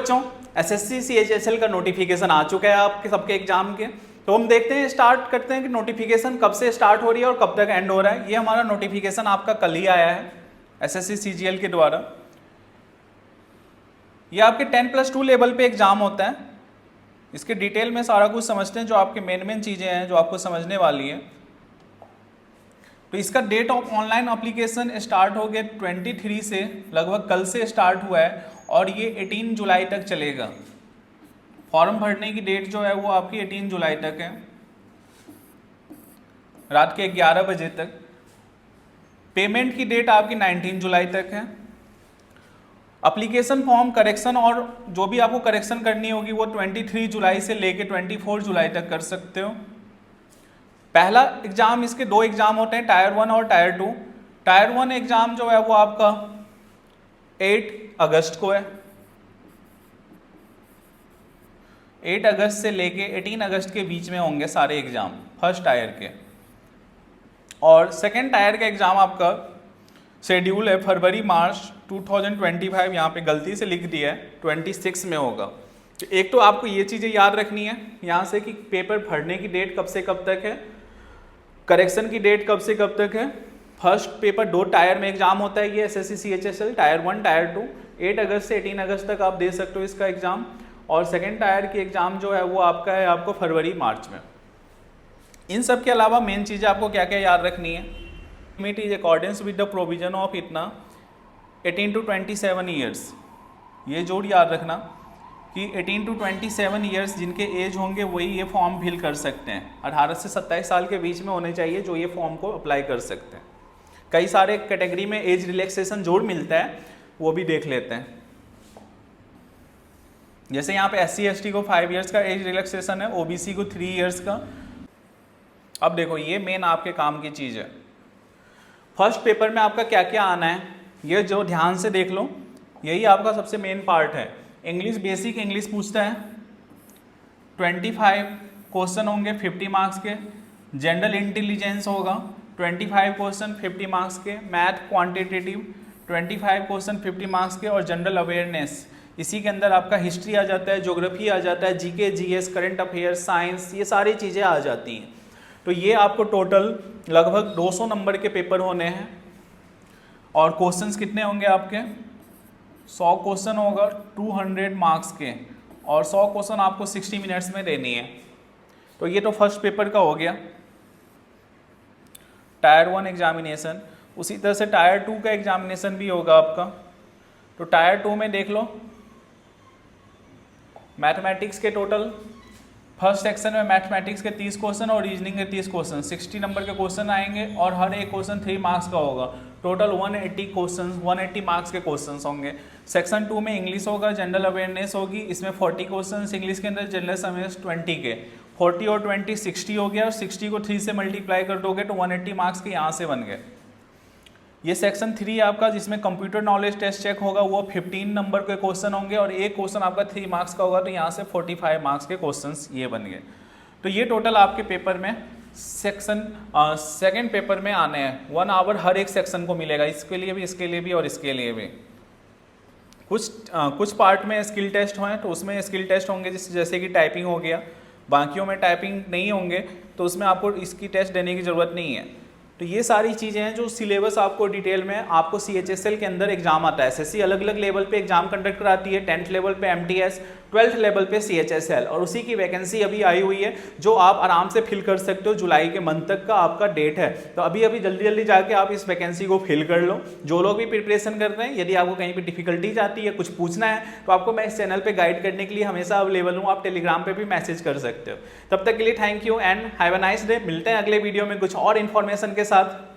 बच्चों SSC CHSL का notification आ चुका है आपके सबके एग्जाम के। तो हम देखते हैं, स्टार्ट करते हैं कि नोटिफिकेशन कब से स्टार्ट हो रही है और कब तक एंड हो रहा है। ये हमारा नोटिफिकेशन आपका कल ही आया है एसएससी सीजीएल के द्वारा। ये आपके 10+2 लेवल पे एग्जाम होता है। इसके डिटेल में सारा कुछ समझते हैं, जो आपके मेन चीज़ें हैं जो आपको समझने वाली है। तो इसका date of online application start हो गया 23 से, लगभग कल से स्टार्ट हुआ है और ये 18 जुलाई तक चलेगा। फॉर्म भरने की डेट जो है वो आपकी 18 जुलाई तक है, रात के 11 बजे तक। पेमेंट की डेट आपकी 19 जुलाई तक है। एप्लीकेशन फॉर्म करेक्शन और जो भी आपको करेक्शन करनी होगी वो 23 जुलाई से लेके 24 जुलाई तक कर सकते हो। पहला एग्जाम, इसके दो एग्जाम होते हैं, टायर 1 और टायर 2। टायर 1 एग्जाम जो है वो आपका 8 अगस्त को है। 8 अगस्त से लेके 18 अगस्त के बीच में होंगे सारे एग्जाम फर्स्ट टायर के। और सेकेंड टायर का एग्जाम आपका शेड्यूल है फरवरी मार्च 2025, यहाँ पे गलती से लिख दिया है 26 में होगा। तो एक तो आपको ये चीज़ें याद रखनी है यहाँ से कि पेपर भरने की डेट कब से कब तक है, करेक्शन की डेट कब से कब तक है। फर्स्ट पेपर 2 टायर में एग्जाम होता है ये एसएससी सीएचएसएल, टायर 1 टायर 2। 8 अगस्त से 18 अगस्त तक आप दे सकते हो इसका एग्जाम। और सेकेंड टायर की एग्जाम जो है वो आपका है आपको फरवरी मार्च में। इन सब के अलावा मेन चीज़ें आपको क्या क्या याद रखनी है। Meet is accordance with the provision of इतना 18 to 27 ईयर्स। ये जोड़ याद रखना कि 18 to 27 ईयर्स जिनके एज होंगे वही ये फॉर्म फिल कर सकते हैं। 18 से 27 साल के बीच में होने चाहिए जो ये फॉर्म को अप्लाई कर सकते हैं। कई सारे कैटेगरी में एज रिलैक्सेशन जोड़ मिलता है, वो भी देख लेते हैं। जैसे यहाँ पे SC ST को 5 ईयर्स का एज रिलैक्सेशन है, OBC को 3 ईयर्स का। अब देखो ये मेन आपके काम की चीज़ है। फर्स्ट पेपर में आपका क्या क्या आना है ये जो ध्यान से देख लो, यही आपका सबसे मेन पार्ट है। इंग्लिश, बेसिक इंग्लिश पूछता है, 25 क्वेश्चन होंगे 50 मार्क्स के। जनरल इंटेलिजेंस होगा 25 क्वेश्चन 50 मार्क्स के। मैथ क्वांटिटेटिव 25 क्वेश्चन 50 मार्क्स के। और जनरल अवेयरनेस, इसी के अंदर आपका हिस्ट्री आ जाता है, ज्योग्राफी आ जाता है, GK GS, current affairs, science, ये सारी चीज़ें आ जाती हैं। तो ये आपको टोटल लगभग 200 नंबर के पेपर होने हैं। और क्वेश्चंस कितने होंगे आपके, 100 क्वेश्चन होगा 200 मार्क्स के। और 100 क्वेश्चन आपको 60 मिनट्स में देनी है। तो ये तो फर्स्ट पेपर का हो गया टायर 1 एग्जामिनेशन। उसी तरह से टायर 2 का एग्जामिनेशन भी होगा आपका। तो टायर 2 में देख लो, मैथमेटिक्स के टोटल फर्स्ट सेक्शन में मैथमेटिक्स के 30 क्वेश्चन और रीजनिंग के 30 क्वेश्चन, 60 नंबर के क्वेश्चन आएंगे और हर एक क्वेश्चन 3 मार्क्स का होगा। टोटल 180 क्वेश्चन, 180 मार्क्स के क्वेश्चंस होंगे। सेक्शन 2 में इंग्लिश होगा, जनरल अवेयरनेस होगी, इसमें 40 क्वेश्चंस इंग्लिश के अंदर, जनरल अवेयरनेस 20 के। 40 और 20 60 हो गया और 60 को 3 से मल्टीप्लाई कर दोगे तो 180 मार्क्स के यहाँ से बन गए। ये सेक्शन 3 आपका जिसमें कंप्यूटर नॉलेज टेस्ट चेक होगा, वो 15 नंबर के क्वेश्चन होंगे और एक क्वेश्चन आपका 3 मार्क्स का होगा। तो यहाँ से 45 मार्क्स के क्वेश्चंस ये बन गए। तो ये टोटल आपके पेपर में सेक्शन सेकेंड पेपर में आने हैं। 1 आवर हर एक सेक्शन को मिलेगा, इसके लिए भी, इसके लिए भी और इसके लिए भी। कुछ पार्ट में स्किल टेस्ट हैं तो उसमें स्किल टेस्ट होंगे, जैसे कि टाइपिंग हो गया। बाकियों में टाइपिंग नहीं होंगे तो उसमें आपको इसकी टेस्ट देने की ज़रूरत नहीं है। तो ये सारी चीज़ें हैं जो सिलेबस आपको डिटेल में आपको सीएचएसएल के अंदर एग्जाम आता है। एसएससी अलग अलग लेवल पे एग्जाम कंडक्ट कराती है, 10th लेवल पे MTS, 12th लेवल पे सीएचएसएल। और उसी की वैकेंसी अभी आई हुई है जो आप आराम से फिल कर सकते हो। जुलाई के मंथ तक का आपका डेट है, तो अभी जल्दी जल्दी जाके आप इस वैकेंसी को फिल कर लो। जो लोग भी प्रिपरेशन कर रहे हैं, यदि आपको कहीं पर डिफिकल्टीज आती है, कुछ पूछना है, तो आपको मैं इस चैनल पर गाइड करने के लिए हमेशा अवेलेबल हूँ। आप टेलीग्राम पर भी मैसेज कर सकते हो। तब तक के लिए thank you and have a nice day. मिलते हैं अगले वीडियो में कुछ और इन्फॉर्मेशन के साथ।